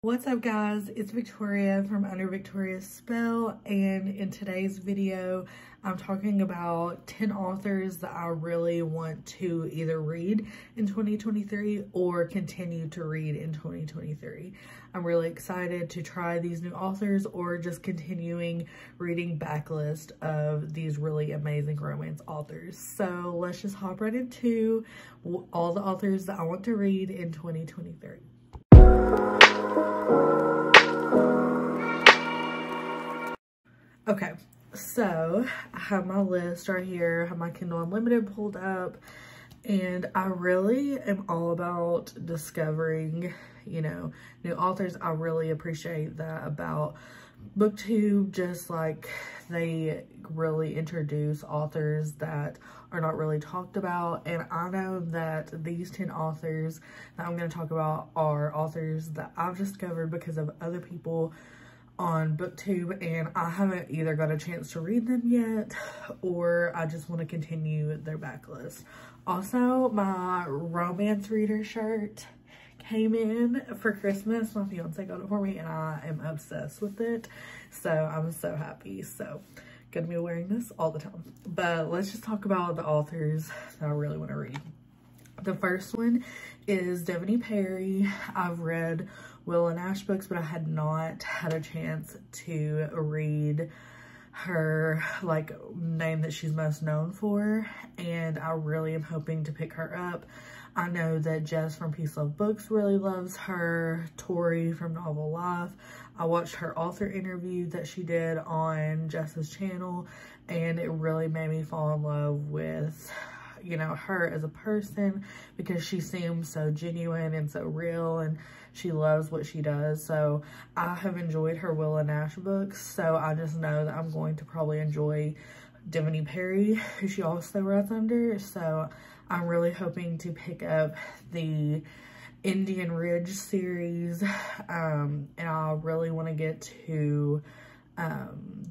What's up guys, it's Victoria from Under Victoria's Spell, and in today's video I'm talking about 10 authors that I really want to either read in 2023 or continue to read in 2023. I'm really excited to try these new authors or just continuing reading backlist of these really amazing romance authors. So let's just hop right into all the authors that I want to read in 2023. Okay, so I have my list right here. I have my Kindle Unlimited pulled up, and I really am all about discovering, new authors. I really appreciate that about Booktube, just like they really introduce authors that are not really talked about. And I know that these 10 authors that I'm going to talk about are authors that I've discovered because of other people on Booktube, and I haven't either got a chance to read them yet or I just want to continue their backlist. Also, my romance reader shirt came in for Christmas. My fiance got it for me and I am obsessed with it, so I'm so happy. So gonna be wearing this all the time. But let's just talk about the authors that I really want to read. The first one is Devony Perry. I've read Will and Ash books, but I had not had a chance to read her name that she's most known for, and I really am hoping to pick her up. I know that Jess from Peace Love Books really loves her. Tori from Novel Life. I watched her author interview that she did on Jess's channel, and it really made me fall in love with her as a person, because she seems so genuine and so real, and she loves what she does. So I have enjoyed her Will and Ash books, so I just know that I'm going to probably enjoy Devony Perry, who she also writes under. So I'm really hoping to pick up the Indian Ridge series, and I really want to get to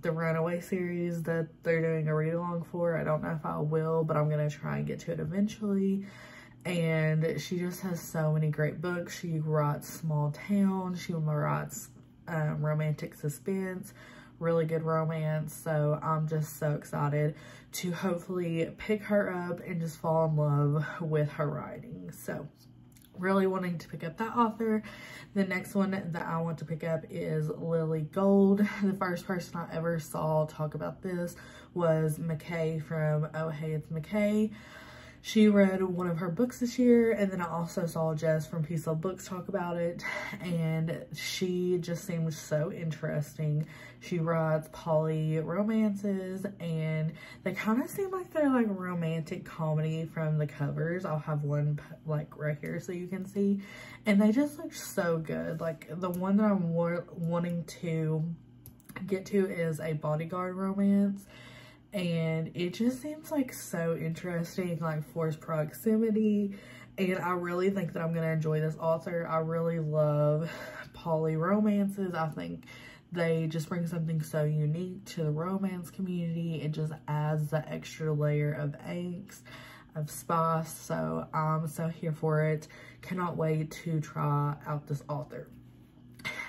the Runaway series that they're doing a read-along for. I don't know if I will, but I'm gonna try and get to it eventually. And she just has so many great books. She writes small town, she writes romantic suspense, really good romance. So I'm just so excited to hopefully pick her up and just fall in love with her writing. So really wanting to pick up that author. The next one that I want to pick up is Lily Gold. The first person I ever saw talk about this was McKay from Oh Hey It's McKay. She read one of her books this year, and then I also saw Jess from Peace Love Books talk about it, and she just seems so interesting. She writes poly romances, and they kind of seem like they're like romantic comedy from the covers. I'll have one right here so you can see, and they just look so good. Like the one that I'm wanting to get to is a bodyguard romance, and it just seems like so interesting, like forced proximity, and I really think that I'm gonna enjoy this author. I really love poly romances. I think they just bring something so unique to the romance community. It just adds the extra layer of angst, of spice, so I'm so here for it. Cannot wait to try out this author.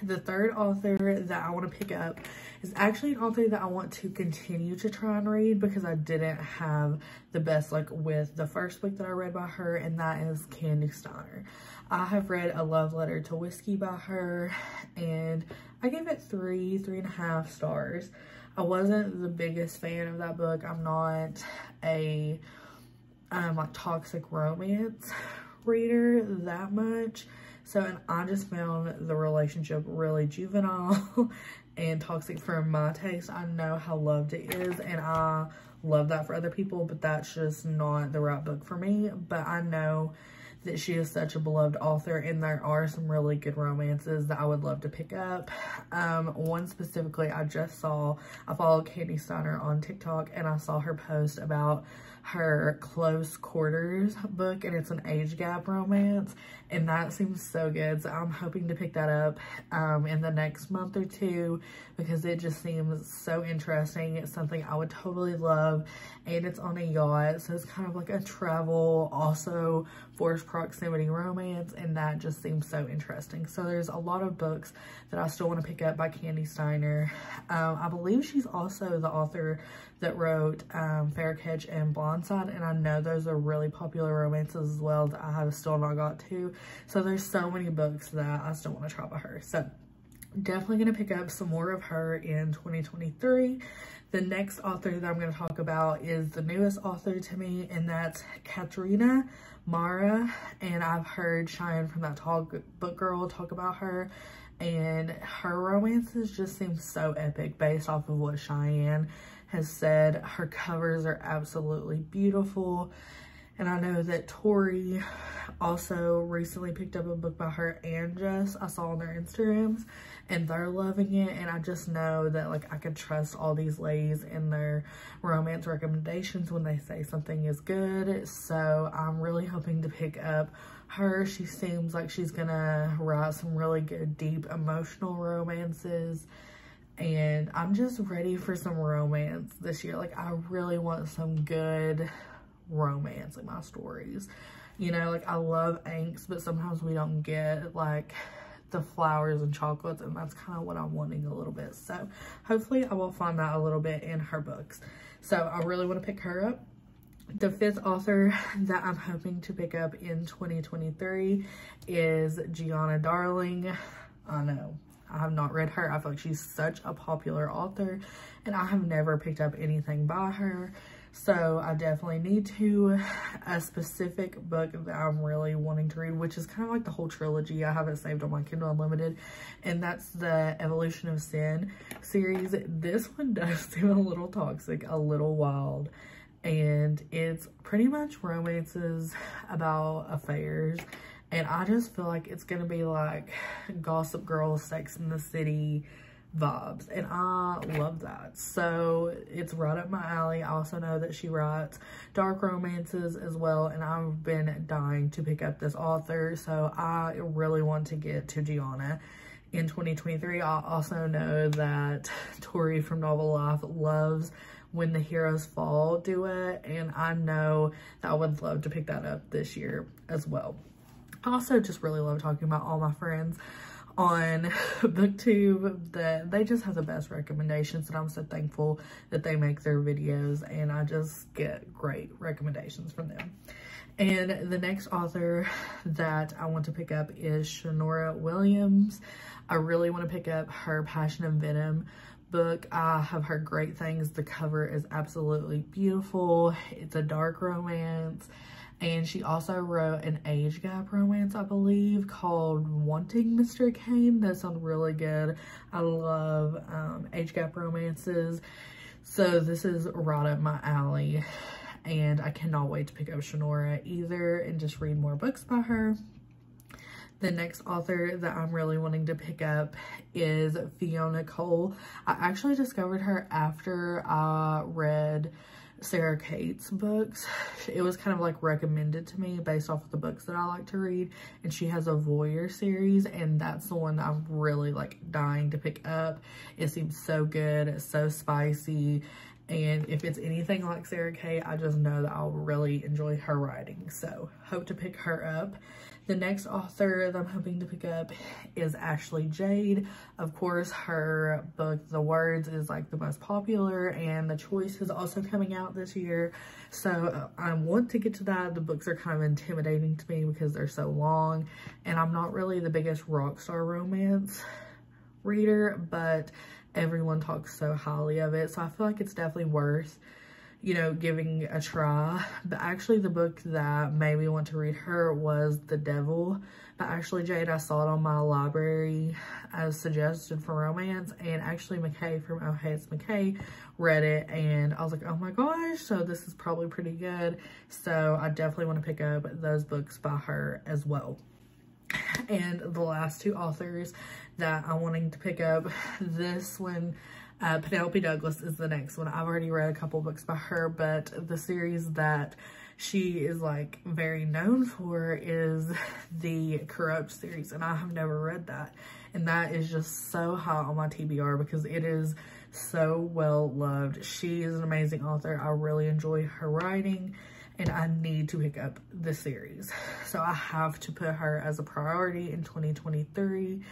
The third author that I want to pick up is actually an author that I want to continue to try and read, because I didn't have the best luck with the first book that I read by her, and that is Candy Steiner. I have read A Love Letter to Whiskey by her, and I gave it 3.5 stars. I wasn't the biggest fan of that book. I'm not a toxic romance reader that much. So, and I just found the relationship really juvenile and toxic for my taste. I know how loved it is, and I love that for other people, but that's just not the right book for me. But I know that she is such a beloved author, and there are some really good romances that I would love to pick up. One specifically I follow Candy Steiner on TikTok, and I saw her post about her Close Quarters book, and it's an age gap romance, and that seems so good. So I'm hoping to pick that up in the next month or two, because it just seems so interesting. It's something I would totally love, and it's on a yacht, so it's kind of like a travel, also forced proximity romance, and that just seems so interesting. So there's a lot of books that I still want to pick up by Candy Steiner. I believe she's also the author that wrote Fair Catch and Blindside, and I know those are really popular romances as well that I have still not got to. So there's so many books that I still want to try by her. So definitely going to pick up some more of her in 2023. The next author that I'm going to talk about is the newest author to me, and that's Katrina Mara. And I've heard Cheyenne from that Book Girl talk about her, and her romances just seem so epic based off of what Cheyenne has said. Her covers are absolutely beautiful. And I know that Tori also recently picked up a book by her and Jess. I saw on their Instagrams, and they're loving it. And I just know that, like, I can trust all these ladies in their romance recommendations when they say something is good. So I'm really hoping to pick up her. She seems like she's gonna write some really good, deep, emotional romances. And I'm just ready for some romance this year. Like, I really want some good romance in my stories. You know, like, I love angst, but sometimes we don't get like the flowers and chocolates, and that's kind of what I'm wanting a little bit. So hopefully I will find that a little bit in her books. So I really want to pick her up. The fifth author that I'm hoping to pick up in 2023 is Gianna Darling. I know I have not read her. I feel like she's such a popular author, and I have never picked up anything by her. So I definitely need to. A specific book that I'm really wanting to read, which is kind of like the whole trilogy. I have it saved on my Kindle Unlimited, and that's the Evolution of Sin series. This one does seem a little toxic, a little wild, and it's pretty much romances about affairs. And I just feel like it's gonna be like Gossip Girl, Sex in the City vibes, and I love that. So it's right up my alley. I also know that she writes dark romances as well, and I've been dying to pick up this author. So I really want to get to Gianna in 2023. I also know that Tori from Novel Life loves When the Heroes Fall duet, and I know that I would love to pick that up this year as well. I also just really love talking about all my friends on Booktube, that they just have the best recommendations, and I'm so thankful that they make their videos, and I just get great recommendations from them. And the next author that I want to pick up is Shonora Williams. I really want to pick up her Passion and Venom book. I have heard great things. The cover is absolutely beautiful. It's a dark romance. And she also wrote an age gap romance, I believe, called Wanting Mr. Kane. That sounds really good. I love age gap romances. So this is right up my alley. And I cannot wait to pick up Shonora either and just read more books by her. The next author that I'm really wanting to pick up is Fiona Cole. I actually discovered her after I read Sarah Kate's books. It was kind of like recommended to me based off of the books that I like to read, and she has a voyeur series, and that's the one that I'm really like dying to pick up. It seems so good. It's so spicy, and if it's anything like Sarah Kate, I just know that I'll really enjoy her writing. So hope to pick her up. The next author that I'm hoping to pick up is Ashley Jade. Of course, her book, The Words, is like the most popular, and The Choice is also coming out this year. So I want to get to that. The books are kind of intimidating to me because they're so long, and I'm not really the biggest rock star romance reader, but everyone talks so highly of it. So I feel like it's definitely worth, you know, giving a try. But actually the book that made me want to read her was The Devil by Ashley Jade. I saw it on my library as suggested for romance, and actually McKay from Oh Hey It's McKay read it, and I was like, oh my gosh, so this is probably pretty good. So I definitely want to pick up those books by her as well. And the last two authors that I'm wanting to pick up, this one Penelope Douglas is the next one. I've already read a couple books by her, but the series that she is like very known for is the Corrupt series, and I have never read that. And that is just so high on my TBR because it is so well loved. She is an amazing author. I really enjoy her writing, and I need to pick up this series. So I have to put her as a priority in 2023.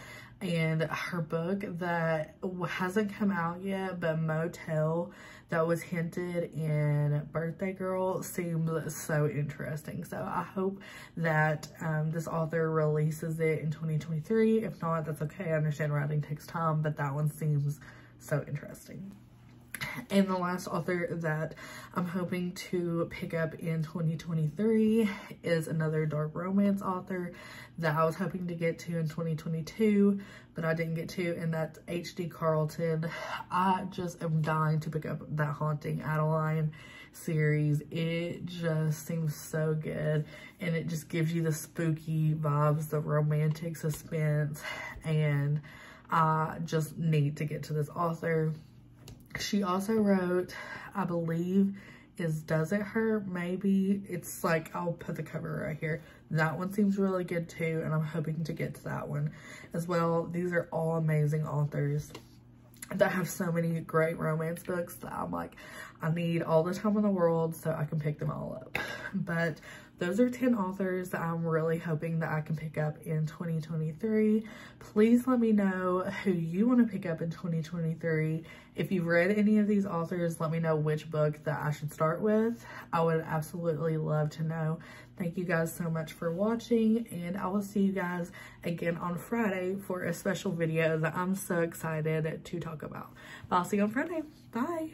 And her book that hasn't come out yet, but Motel, that was hinted in Birthday Girl, seems so interesting. So I hope that this author releases it in 2023. If not, that's okay. I understand writing takes time, but that one seems so interesting. And the last author that I'm hoping to pick up in 2023 is another dark romance author that I was hoping to get to in 2022, but I didn't get to, and that's H.D. Carlton. I just am dying to pick up that Haunting Adeline series. It just seems so good, and it just gives you the spooky vibes, the romantic suspense, and I just need to get to this author. She also wrote, I believe, is Does It Hurt? Maybe. It's like, I'll put the cover right here. That one seems really good too, and I'm hoping to get to that one as well. These are all amazing authors that have so many great romance books that I'm like, I need all the time in the world so I can pick them all up. But those are 10 authors that I'm really hoping that I can pick up in 2023. Please let me know who you want to pick up in 2023. If you've read any of these authors, let me know which book that I should start with. I would absolutely love to know. Thank you guys so much for watching, and I will see you guys again on Friday for a special video that I'm so excited to talk about. I'll see you on Friday. Bye.